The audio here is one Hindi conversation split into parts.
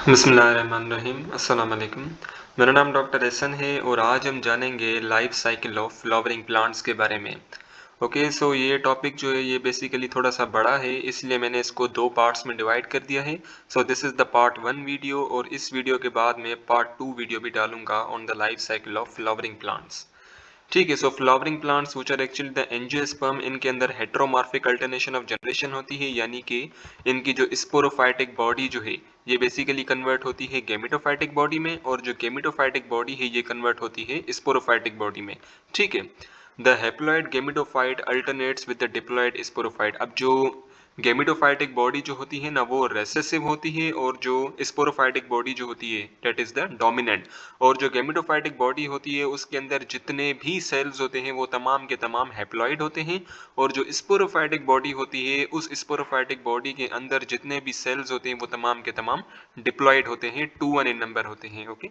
बिस्मिल्लाहिर्रहमानिर्रहीम अस्सलाम वालेकुम। मेरा नाम डॉक्टर एहसन है और आज हम जानेंगे life cycle of flowering plants के बारे में। ओके, सो ये टॉपिक जो है ये बेसिकली थोड़ा सा बड़ा है, इसलिए मैंने इसको दो पार्ट्स में डिवाइड कर दिया है। So this is the part 1 video और इस वीडियो के बाद मैं पार्ट 2 वीडियो भी डालूंगा on the life cycle of flowering plants. ठीक है, so flowering plants which are actually the angiosperm, इनके अंदर हेटेरोमॉर्फिक अल्टरनेशन ऑफ जनरेशन होती है, यानी कि इनकी जो स्पोरोफाइटिक बॉडी जो है ये बेसिकली कन्वर्ट होती है गेमेटोफाइटिक बॉडी में, और जो गेमेटोफाइटिक बॉडी है ये कन्वर्ट होती है स्पोरोफाइटिक बॉडी में। ठीक है, the haploid gametophyte alternates with the diploid sporophyte. अब जो गेमेटोफाइटिक बॉडी जो होती है ना वो रेसेसिव होती है, और जो स्पोरोफाइटिक बॉडी जो होती है दैट इज द डोमिनेंट। और जो गेमेटोफाइटिक बॉडी होती है उसके अंदर जितने भी सेल्स होते हैं वो तमाम के तमाम हैप्लॉइड होते हैं, और जो स्पोरोफाइटिक बॉडी होती है उस स्पोरोफाइटिक बॉडी के अंदर जितने भी सेल्स होते हैं वो तमाम के तमाम डिप्लॉइड होते हैं, 2 1 इन नंबर होते हैं। Okay,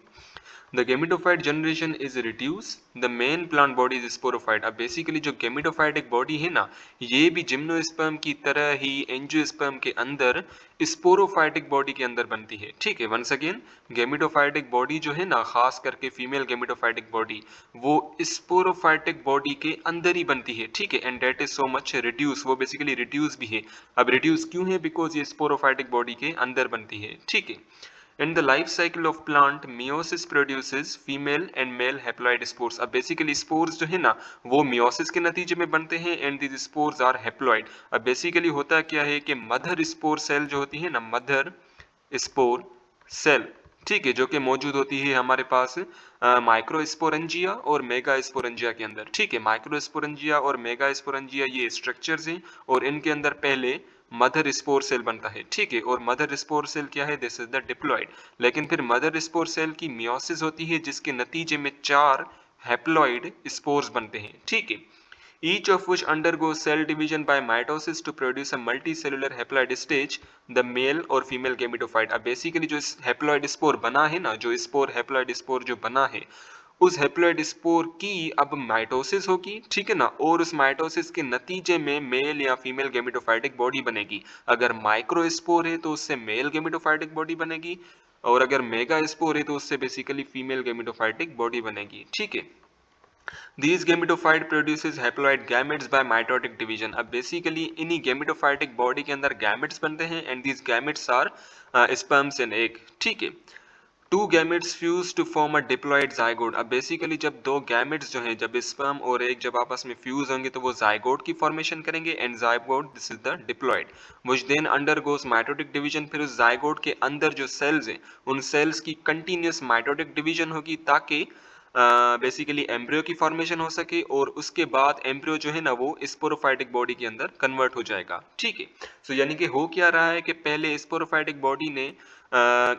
the gametophyte generation is reduce, the main plant body is sporophyte. अब बेसिकली जो गेमेटोफाइटिक बॉडी है ना ये भी जिम्नोस्पर्म की तरह ही एंजियोस्पर्म के अंदर स्पोरोफाइटिक बॉडी के अंदर बनती है। ठीक है, वंस अगेन गेमेटोफाइटिक बॉडी जो है ना खास करके फीमेल गेमेटोफाइटिक बॉडी वो स्पोरोफाइटिक बॉडी के अंदर ही बनती है। ठीक है, and that is so much reduce, वो बेसिकली रिड्यूस भी है। अब रिड्यूस क्यों है? बिकॉज ये स्पोरोफाइटिक बॉडी के अंदर बनती है। ठीक है, in the life cycle of plant meiosis produces female and male haploid spores। अब बेसिकली स्पोर्स जो है ना वो मियोसिस के नतीजे में बनते हैं, and these spores are haploid. अब बेसिकली होता क्या है कि मदर स्पोर सेल जो होती है ना, मदर स्पोर सेल, ठीक है, जो कि मौजूद होती है हमारे पास माइक्रोस्पोरेंजिया और मेगा स्पोरेंजिया के अंदर। ठीक है, माइक्रोस्पोरेंजिया और मेगा स्पोरेंजिया ये स्ट्रक्चर्स हैं, और इनके अंदर पहले मदर स्पोर सेल बनता है। ठीक है, और मदर स्पोर सेल क्या है? This is the diploid. लेकिन फिर मदर स्पोर सेल की मियोसिस होती है जिसके नतीजे में 4 हैप्लॉइड स्पोर्स बनते हैं। ठीक है, each of which undergoes cell division by mitosis to produce a multicellular haploid stage, the male और female gametophyte। अब बेसिकली जो हैप्लॉइड स्पोर बना है ना, जो स्पोर हैप्लॉइड स्पोर जो बना है उस हैप्लॉइड स्पोर की अब माइटोसिस होगी। ठीक है ना, और उस माइटोसिस के नतीजे में मेल या फीमेल गेमेटोफाइटिक बॉडी बनेगी। अगर माइक्रो स्पोर है तो उससे मेल गेमेटोफाइटिक बॉडी बनेगी, और अगर मेगा स्पोर है तो उससे बेसिकली फीमेल गेमेटोफाइटिक बॉडी बनेगी। ठीक है, these gametophyte produces haploid gametes by mitotic division। अब बेसिकली इन्हीं गेमेटोफाइटिक बॉडी के अंदर गैमेट्स बनते हैं, and these gametes are sperms and egg। ठीक है, two gametes fuse to form a diploid zygote. अब बेसिकली जब दो गैमेट्स जो हैं, जब स्पर्म और एग जब आपस में फ्यूज होंगे तो वो जाइगोट की फॉर्मेशन करेंगे, and zygote this is the diploid which then undergoes mitotic division. फिर उस जाइगोट के अंदर जो सेल्स हैं उन सेल्स की कंटिन्यूअस माइटोटिक डिवीजन होगी, ताकि बेसिकली एम्ब्रियो की फॉर्मेशन हो सके, और उसके बाद एम्ब्रियो जो है ना वो स्पोरोफाइटिक बॉडी के अंदर कन्वर्ट हो जाएगा। ठीक है, सो यानी कि हो क्या रहा है कि पहले स्पोरोफाइटिक बॉडी ने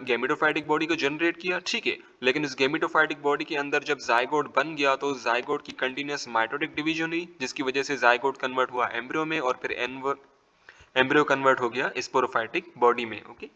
गेमेटोफाइटिक बॉडी को जनरेट किया। ठीक है, लेकिन इस गेमेटोफाइटिक बॉडी के अंदर जब जाइगोट बन गया तो जाइगोट की कंटिन्यूअस माइटोटिक डिवीजन हुई, जिसकी वजह से जाइगोट कन्वर्ट हुआ एम्ब्रियो में, और फिर एम्ब्रियो कन्वर्ट हो गया स्पोरोफाइटिक बॉडी में। Okay,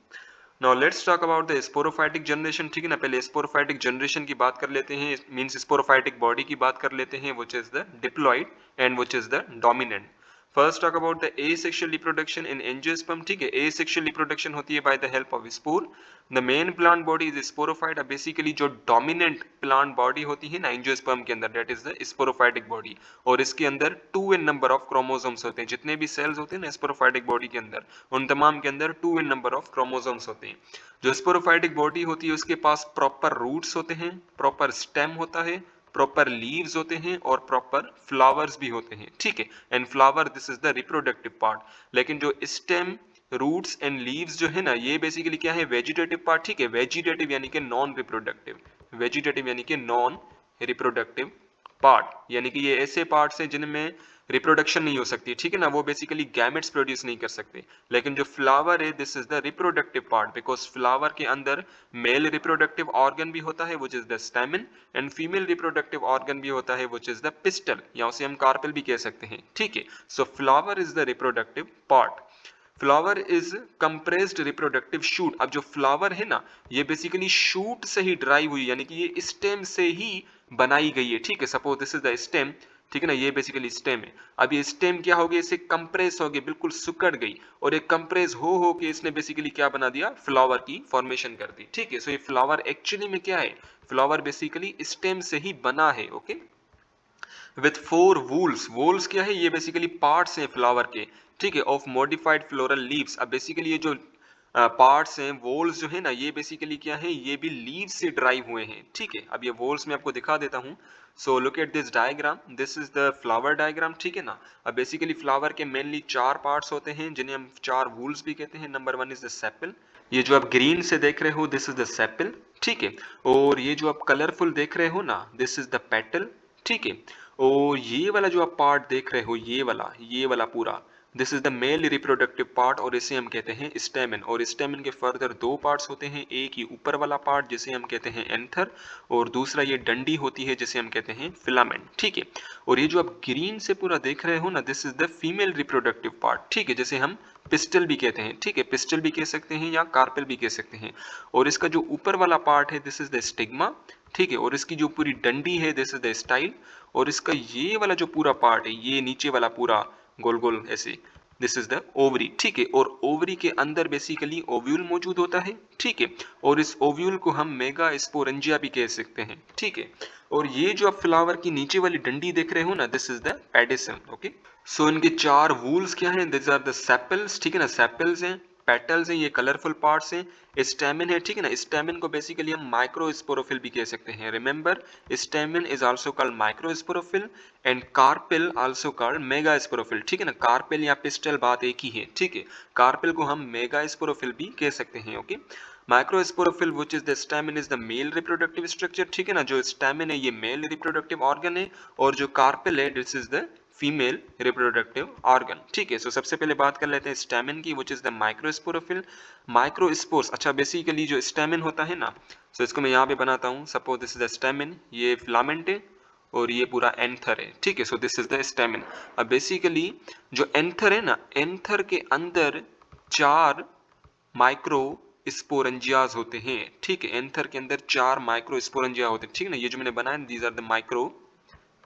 now let's talk about the sporophytic generation. ठीक है ना, पहले स्पोरोफाइटिक जनरेशन की बात कर लेते हैं, मींस स्पोरोफाइटिक बॉडी की बात कर लेते हैं, which is the diploid and which is the dominant. First talk about the asexual reproduction in angiosperm. ठीक है, एसेक्सुअल रिप्रोडक्शन होती है by the help of spore. The main plant body is sporophyte. Basically जो डोमिनेंट प्लांट बॉडी होती है ना एंजियोस्पर्म के अंदर, that is the sporophytic body, और इसके अंदर 2 इन नंबर ऑफ क्रोमोसोम्स होते हैं। जितने भी सेल्स होते हैं ना स्पोरोफाइटिक बॉडी के अंदर, उन तमाम के अंदर 2 इन नंबर ऑफ क्रोमोसोम्स होते हैं। जो स्पोरोफाइटिक बॉडी होती है उसके पास प्रॉपर रूट्स होते हैं, प्रॉपर स्टेम होता है, प्रॉपर लीव्स होते हैं, और प्रॉपर फ्लावर्स भी होते हैं। ठीक है, and flower this is the reproductive part. लेकिन जो स्टेम, रूट्स एंड लीव्स जो है ना ये बेसिकली क्या है? Vegetative part. ठीक है, वेजिटेटिव यानी कि नॉन रिप्रोडक्टिव, वेजिटेटिव यानी कि नॉन रिप्रोडक्टिव पार्ट, यानी कि ये ऐसे पार्ट्स हैं जिनमें रिप्रोडक्शन नहीं हो सकती। ठीक है ना, वो बेसिकली गैमेट्स प्रोड्यूस नहीं कर सकते। लेकिन जो फ्लावर है this is the reproductive part, because flower के अंदर मेल रिप्रोडक्टिव ऑर्गन भी होता है which is the stamen, and female reproductive organ भी होता है व्हिच इज द पिस्टल, या उसे हम कार्पेल भी कह सकते हैं। ठीक है, सो flower is the reproductive part. Flower is compressed reproductive shoot. अब जो फ्लावर है ना ये बेसिकली शूट से ही ड्राइव हुई, यानी कि ये स्टेम से ही बनाई गई है। ठीक है, suppose this is the stem, ठीक है ना, ये बेसिकली स्टेम है। अब ये स्टेम क्या हो गई, इसे कंप्रेस हो गई, बिल्कुल सुकड़ गई, और एक कंप्रेस हो के इसने बेसिकली क्या बना दिया, फ्लावर की फॉर्मेशन कर दी। ठीक है, सो ये फ्लावर एक्चुअली में क्या है, फ्लावर बेसिकली स्टेम से ही बना है। ओके, विथ 4 वूल्स, वूल्स क्या है, ये बेसिकली पार्ट्स हैं फ्लावर के। ठीक है, ऑफ मॉडिफाइड फ्लोरल लीव्स। अब बेसिकली ये जो पार्ट्स हैं, वोल्स जो है ना, ये बेसिकली क्या है, ये भी लीव्स से ड्राइव हुए हैं। ठीक है, अब ये वोल्स मैं आपको दिखा देता हूँ। So look at this diagram, this is the flower diagram. ठीक है ना, अब बेसिकली फ्लावर के मेनली 4 पार्ट्स होते हैं जिन्हें हम 4 वूल्स भी कहते हैं। नंबर 1 इज द सेपल, ये जो आप ग्रीन से देख रहे हो दिस इज द सेपल। ठीक है, और ये जो आप कलरफुल देख रहे हो ना, दिस इज द पेटल। ठीक है, और ये वाला जो आप पार्ट देख रहे हो, ये वाला पूरा, this is the male reproductive part, और इसे हम कहते हैं स्टेमन। और स्टेमन के फर्दर 2 पार्ट्स होते हैं, एक ही ऊपर वाला पार्ट जिसे हम कहते हैं एंथर, और दूसरा ये डंडी होती है जिसे हम कहते हैं फिलामेंट। ठीक है, और ये जो आप ग्रीन से पूरा देख रहे हो ना, this is the female reproductive part. ठीक है, जैसे हम पिस्टल भी कहते हैं। ठीक है, पिस्टल भी कह सकते हैं या कार्पेल भी कह सकते हैं। और इसका जो ऊपर वाला पार्ट है, दिस इज द स्टिग्मा। ठीक है, और इसकी जो पूरी डंडी है, दिस इज द स्टाइल। और इसका ये वाला जो पूरा पार्ट है, ये नीचे वाला पूरा गोल गोल ऐसे, दिस इज द ओवरी। ठीक है, और ओवरी के अंदर बेसिकली ओव्यूल मौजूद होता है। ठीक है, और इस ओव्यूल को हम मेगा स्पोरेंजिया भी कह सकते हैं। ठीक है, और ये जो आप फ्लावर की नीचे वाली डंडी देख रहे हो ना, this is the pedicel. Okay, so इनके 4 वूल्स क्या हैं, दिस आर द सेपल्स। ठीक है ना, सेपल्स हैं, पेटल्स हैं, ये कलरफुल पार्ट्स हैं, स्टेमिन है। ठीक है ना, स्टेमिन को बेसिकली हम माइक्रोस्पोरोफिल भी कह सकते हैं। Remember, stamen is also called microsporophyll and carpel also called megasporophyll. ठीक है ना, कार्पेल या पिस्टल बात एक ही है। ठीक है, कार्पेल को हम मेगास्पोरोफिल भी कह सकते हैं। Okay, microsporophyll which is the stamen is the male reproductive structure. ठीक है ना, जो स्टेमिन है ये मेल रिप्रोडक्टिव ऑर्गन है, और जो कार्पेल है this is the female reproductive organ. ठीक है, सो सबसे पहले बात कर लेते हैं स्टेमिन की, which is the microsporophyll. Microspores, अच्छा बेसिकली जो स्टेमिन होता है ना, सो इसको मैं यहाँ पे बनाता हूँ। Suppose this is the stamen, ये फिलामेंट है, और ये पूरा एंथर है। ठीक है, so this is the stamen. अब बेसिकली जो एंथर है ना, एंथर के अंदर 4 माइक्रो स्पोरेंजियाज होते हैं। ठीक है, एंथर के अंदर 4 माइक्रो स्पोरेंजिया होते हैं। ठीक है ना, ये जो मैंने बनाया, these are the micro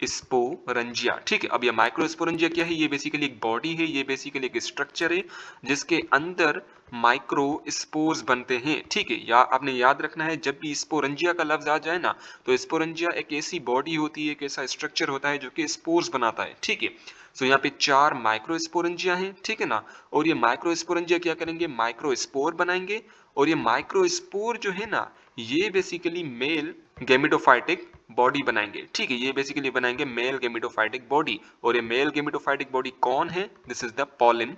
sporangia. ठीक है, अब ये माइक्रोस्पोरेंजिया क्या है, ये बेसिकली एक बॉडी है, ये बेसिकली एक स्ट्रक्चर है जिसके अंदर माइक्रो स्पोर्स बनते हैं। ठीक है, या आपने याद रखना है, जब भी स्पोरेंजिया का लफ्ज आ जाए ना, तो स्पोरेंजिया एक ऐसी बॉडी होती है, एक ऐसा स्ट्रक्चर होता है जो कि स्पोर्स बनाता है। ठीक है, सो यहाँ पे 4 माइक्रोस्पोरेंजिया हैं। ठीक है ना, और ये माइक्रोस्पोरेंजिया क्या करेंगे, माइक्रोस्पोर बनाएंगे, और ये माइक्रोस्पोर जो है ना, ये बेसिकली मेल गेमिटोफाइटिक बॉडी बनाएंगे। ठीक है, ये बेसिकली बनाएंगे मेल गेमिटोफाइटिक बॉडी, और ये मेल गेमिटोफाइटिक बॉडी कौन है, this is the pollen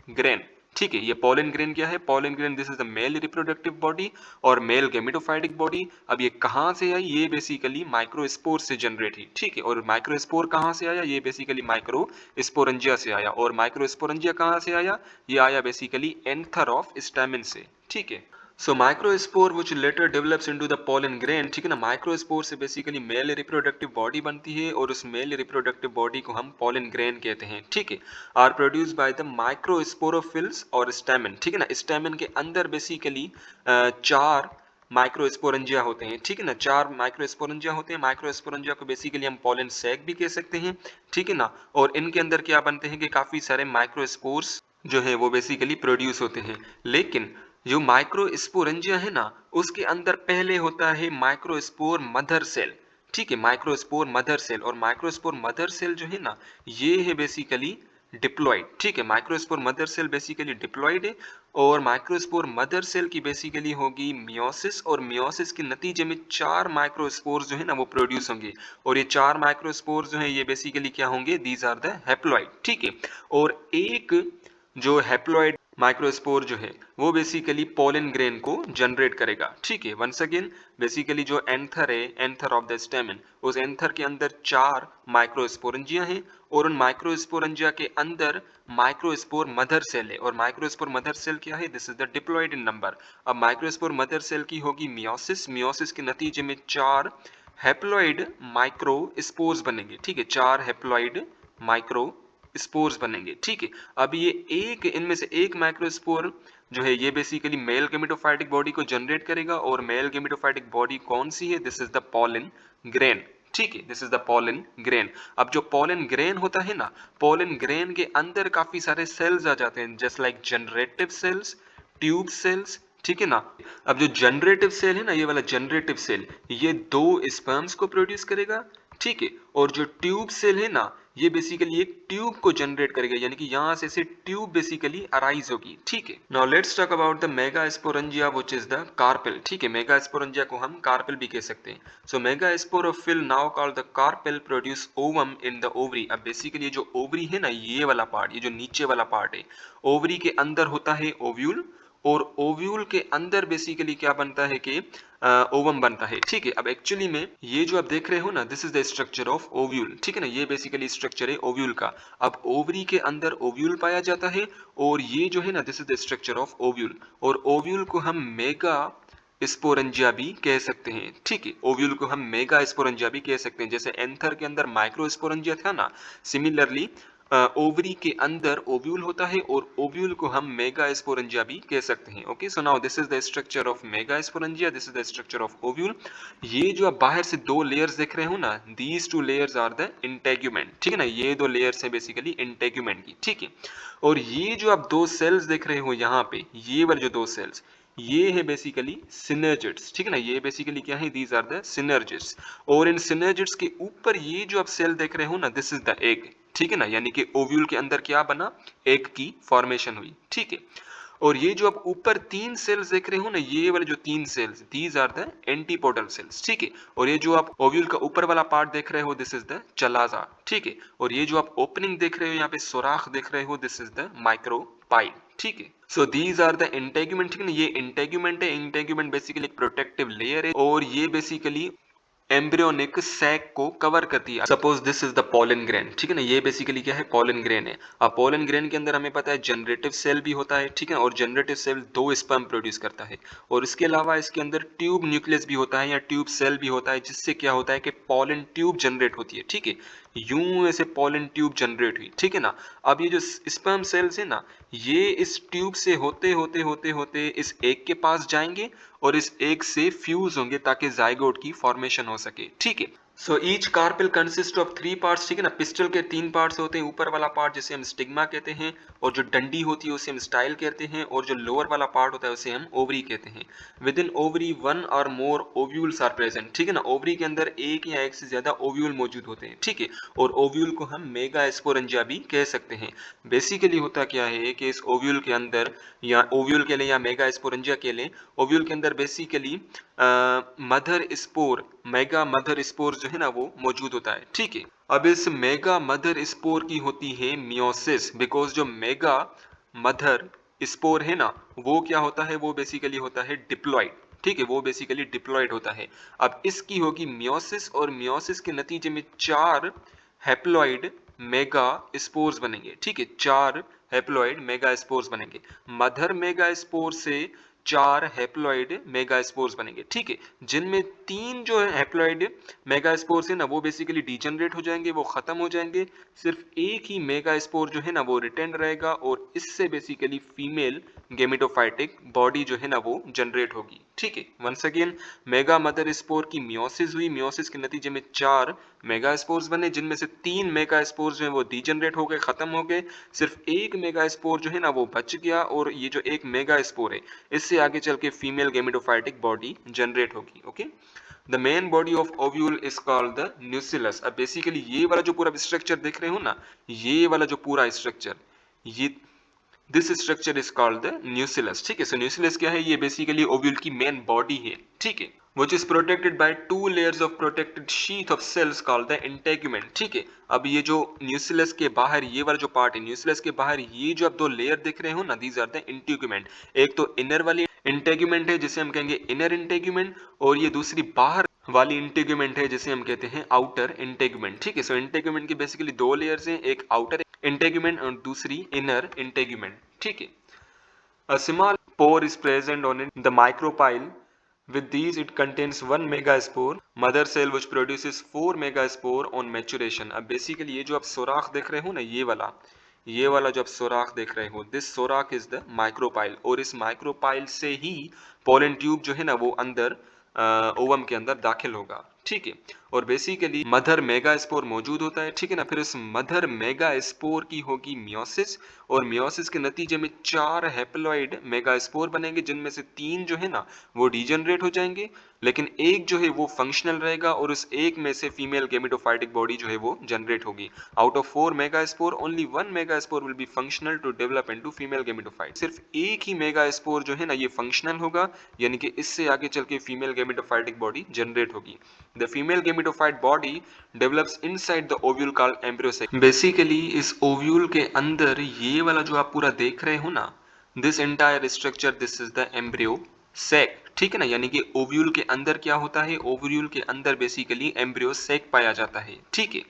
grain. ठीक है, ये पॉलिन ग्रेन क्या है, pollen grain this is the male reproductive body और मेल गेमिटोफाइटिक बॉडी। अब ये कहाँ से आई, ये बेसिकली माइक्रोस्पोर से जनरेट हुई। ठीक है, और माइक्रोस्पोर कहाँ से आया, ये बेसिकली माइक्रोस्पोरेंजिया से आया, और माइक्रोस्पोरेंजिया कहाँ से आया, ये आया बेसिकली एंथर ऑफ स्टेमिन से। ठीक है, सो microspore which later develops into the pollen grain। ठीक है ना, माइक्रोस्पोर से बेसिकली मेल रिप्रोडक्टिव बॉडी बनती है, और उस मेल रिप्रोडक्टिव बॉडी को हम pollen grain कहते हैं। ठीक है, are produce by the microsporophylls और स्टेमिन। ठीक है ना, स्टेमिन के अंदर बेसिकली 4 माइक्रोस्पोरेंजिया होते हैं। ठीक है ना, 4 माइक्रोस्पोरेंजिया होते हैं। माइक्रोस्पोरेंजिया को बेसिकली हम pollen sac भी कह सकते हैं। ठीक है ना, और इनके अंदर क्या बनते हैं कि काफी सारे माइक्रोस्पोर्स जो है वो बेसिकली प्रोड्यूस होते हैं। लेकिन जो माइक्रोस्पोरेंजिया है ना, उसके अंदर पहले होता है माइक्रोस्पोर मदर सेल। ठीक है, माइक्रोस्पोर मदर सेल, और माइक्रोस्पोर मदर सेल जो है ना, ये है बेसिकली डिप्लॉइड। ठीक है, microspore mother cell basically diploid है, और माइक्रोस्पोर मदर सेल की बेसिकली होगी मियोसिस, और मियोसिस के नतीजे में 4 माइक्रोस्पोर्स जो है ना वो प्रोड्यूस होंगे, और ये 4 माइक्रोस्पोर्स जो है ये बेसिकली क्या होंगे, दीज आर द हैप्लॉइड। ठीक है, और एक जो हैप्लॉइड माइक्रोस्पोर जो है वो बेसिकली पोलन ग्रेन को जनरेट करेगा। ठीक है, वंस अगेन बेसिकली जो एंथर है, एंथर ऑफ द स्टेमिन, उस एंथर के अंदर 4 माइक्रोस्पोरेंजिया हैं, और उन माइक्रोस्पोरेंजिया के अंदर माइक्रोस्पोर मदर सेल है, और माइक्रोस्पोर मदर सेल क्या है, this is the diploid in number. अब माइक्रोस्पोर मदर सेल की होगी मियोसिस, मियोसिस के नतीजे में 4 हैप्लॉइड माइक्रोस्पोर्स बनेंगे। ठीक है, 4 हैप्लॉइड माइक्रो स्पोर्स बनेंगे। ठीक है, अब ये एक इनमें से एक माइक्रोस्पोर जो है ये बेसिकली मेल गेमिटोफाइटिक बॉडी को जनरेट करेगा, और मेल गेमिटोफाइटिक बॉडी कौन सी है, this is the pollen grain. ठीक है, this is the pollen grain. अब जो पोलन ग्रेन होता है ना, पोलन ग्रेन के अंदर काफी सारे सेल्स आ जाते हैं, just like generative cells, tube cells, ठीक है ना। अब जो जनरेटिव सेल है ना, ये वाला जनरेटिव सेल, ये दो स्पर्म्स को प्रोड्यूस करेगा, ठीक है। और जो ट्यूब सेल है ना, ये बेसिकली एक ट्यूब को जनरेट करेगा, यानी कि यहां से ट्यूब बेसिकली अराइज होगी, ठीक है। Now let's talk about the megasporangia which is the carpel, ठीक है। मेगास्पोरेंजिया को हम कार्पेल भी कह सकते हैं। So megasporophyll now called the carpel produce ovum in the ovary. अब बेसिकली जो ओवरी है ना, ये वाला पार्ट, ये जो नीचे वाला पार्ट है, ओवरी के अंदर होता है ओव्यूल, और ओव्यूल के अंदर बेसिकली क्या बनता है कि ओवम बनता है, ठीक है। अब एक्चुअली में ये जो आप देख रहे हो ना, this is the structure of ovule, ठीक है ना। ये बेसिकली स्ट्रक्चर है ओव्यूल का। अब ओवरी के अंदर ओव्यूल पाया जाता है, और ये जो है ना, this is the structure of ovule. और ओव्यूल को हम मेगा स्पोरेंजिया भी कह सकते हैं, ठीक है। ओव्यूल को हम मेगा स्पोरेंजिया भी कह सकते हैं। जैसे एंथर के अंदर माइक्रो स्पोरेंजिया था ना, सिमिलरली ओवरी के अंदर ओव्यूल होता है, और ओव्यूल को हम मेगा स्पोरेंजिया भी कह सकते हैं। Okay, so now this is the structure of mega sporangia, this is the structure of ovule. ये जो आप बाहर से दो लेयर्स देख रहे हो ना, these two layers are the integument, ठीक है ना। ये दो लेयर्स हैं बेसिकली इंटेग्यूमेंट की, ठीक है। और ये जो आप दो सेल्स देख रहे हो यहाँ पे, ये वाले जो दो सेल्स, ये है बेसिकली सिनर्जिड्स, ठीक है ना। ये बेसिकली क्या है, दीज आर द सिनर्जिड्स। और इन सिनर्जिड्स के ऊपर ये जो आप सेल देख रहे हो ना, दिस इज द एग, ठीक है ना। यानी कि ओव्यूल के अंदर क्या बना, एग की फॉर्मेशन हुई, ठीक है। और ये जो आप ऊपर तीन सेल्स देख रहे हो ना, ये वाले जो तीन cells, these are the antipodal cells, ठीक है। और ये जो आप ओव्यूल का ऊपर वाला पार्ट देख रहे हो, दिस इज द चलाजा, ठीक है। और ये जो आप ओपनिंग देख रहे हो, यहाँ पे सुराख देख रहे हो, दिस इज द माइक्रोपाइल, ठीक है। So these are the integument, ठीक है ना। ये इंटेग्यूमेंट है। इंटेग्यूमेंट बेसिकली एक प्रोटेक्टिव लेयर है, और ये बेसिकली एम्ब्रियोनिक सैक को कवर करती है। Suppose this is the pollen grain, ठीक है ना। ये बेसिकली क्या है, पोलन ग्रेन है। अब पोलन ग्रेन के अंदर हमें पता है जनरेटिव सेल भी होता है, ठीक है। और जनरेटिव सेल दो स्पर्म प्रोड्यूस करता है, और इसके अलावा इसके अंदर ट्यूब न्यूक्लियस भी होता है, या ट्यूब सेल भी होता है, जिससे क्या होता है कि पोलन ट्यूब जनरेट होती है, ठीक है। यूं ऐसे पोलन ट्यूब जनरेट हुई, ठीक है ना। अब ये जो स्पर्म सेल्स है ना, ये इस ट्यूब से होते होते होते होते इस एग के पास जाएंगे, और इस एग से फ्यूज होंगे, ताकि जाइगोट की फॉर्मेशन हो सके, ठीक है। So each carpel consist of three parts, ठीक है ना। पिस्टल के तीन पार्ट्स होते हैं, ऊपर वाला पार्ट जिसे हम स्टिग्मा कहते हैं, और जो डंडी होती है उसे हम स्टाइल कहते हैं, और जो लोअर वाला पार्ट होता है उसे हम ओवरी कहते हैं। विद इन ओवरी वन और मोर ओव्यूल्स आर प्रेजेंट, ठीक है ना। ओवरी के अंदर एक या एक से ज्यादा ओव्यूल मौजूद होते हैं, ठीक है। और ओव्यूल को हम मेगा स्पोरेंजिया भी कह सकते हैं। बेसिकली होता क्या है कि इस ओव्यूल के अंदर, या ओव्यूल के लिए या मेगा स्पोरेंजिया के लिए, ओव्यूल के अंदर basically mother spore, mega mother spore जो है ना, वो मौजूद होता है, ठीक है। अब इस मेगा मदर स्पोर की होती है मियोसिस, बिकॉज जो मेगा मदर स्पोर है ना, वो क्या होता है, वो बेसिकली होता है डिप्लॉइड, ठीक है। वो बेसिकली डिप्लॉइड होता है। अब इसकी होगी मियोसिस, और मियोसिस के नतीजे में चार हैप्लॉइड मेगा स्पोर्स बनेंगे, ठीक है। चार हैप्लॉइड मेगा स्पोर्स बनेंगे। मदर मेगा स्पोर से चार हैप्लॉइड मेगा स्पोर्स बनेंगे, ठीक है। जिनमें तीन जो है हैप्लॉइड मेगा स्पोर्स है ना, वो बेसिकली डीजनरेट हो जाएंगे, वो खत्म हो जाएंगे। सिर्फ एक ही मेगा स्पोर जो है ना, वो रिटेन रहेगा, और इससे बेसिकली फीमेल गेमेटोफाइटिक बॉडी जो है ना, वो जनरेट होगी, ठीक है। Once again, mega mother spore की मियोसिस हुई, मियोसिस के नतीजे में चार मेगा स्पोर्स बने, जिनमें से तीन मेगा स्पोर्स जो है वो डीजनरेट हो गए, खत्म हो गए। सिर्फ एक मेगा स्पोर जो है ना, वो बच गया, और ये जो एक मेगा स्पोर है, इससे आगे चल के फीमेल गेमेटोफाइटिक बॉडी जनरेट होगी, okay. The main body of ovule is called the न्यूसिलस। अब बेसिकली ये वाला जो पूरा स्ट्रक्चर देख रहे हो ना, ये वाला जो पूरा स्ट्रक्चर, ये this structure is called the न्यूसिलस, ठीक है। सो न्यूसिलस क्या है, ये बेसिकली ओव्यूल की मेन बॉडी है, ठीक है। which is protected by two layers of protected sheath of cells called the integument, ठीक है। अब ये जो न्यूसिलस के बाहर ये वाला जो पार्ट है, न्यूसिलस के बाहर ये जो आप दो लेयर देख रहे हो ना, दीज आर द इंटेगुमेंट। एक तो इनर वाली इंटेगुमेंट है जिसे हम कहेंगे इनर इंटेगुमेंट, और ये दूसरी बाहर वाली इंटेगुमेंट है जिसे हम कहते हैं आउटर इंटेगुमेंट, ठीक है। सो इंटेगुमेंट की बेसिकली दो लेयर्स हैं, एक आउटर इंटेगुमेंट और दूसरी इनर इंटेगुमेंट, ठीक है। A small pore is present on it, the micropyle. With these, it contains one megaspore, mother cell which produces four megaspore on maturation. अब basically ये जो आप सुराख देख रहे हो ना, ये वाला जो आप सुराख देख रहे हो, this सुराख is the micropyle, और इस micropyle से ही pollen tube जो है ना, वो अंदर ओवम के अंदर दाखिल होगा, ठीक है। और बेसिकली मदर मेगास्पोर मौजूद होता है, ठीक है ना। फिर उस मदर मेगास्पोर की होगी मियोसिस, और मियोसिस के नतीजे में 4 हैप्लॉइड मेगास्पोर बनेंगे, जिनमें से 3 जो है ना वो डीजनरेट हो जाएंगे, लेकिन एक जो है वो फंक्शनल रहेगा, और उस एक में से फीमेल गेमेटोफाइटिक बॉडी जो है वो जनरेट होगी। Out of 4 megaspore only 1 megaspore will be functional to develop into female gametophyte. सिर्फ एक ही मेगास्पोर जो है ना ये फंक्शनल होगा, यानी कि इससे आगे चल के फीमेल गेमेटोफाइटिक बॉडी जनरेट होगी। The female gametophyte body develops inside the ovule called embryo sac. Basically इस ओव्यूल के अंदर ये वाला जो आप पूरा देख रहे हो ना, this entire structure this is the embryo sac, ठीक है ना। यानी कि ओव्यूल के अंदर क्या होता है, ओव्यूल के अंदर बेसिकली एम्ब्रियो सेक पाया जाता है, ठीक है।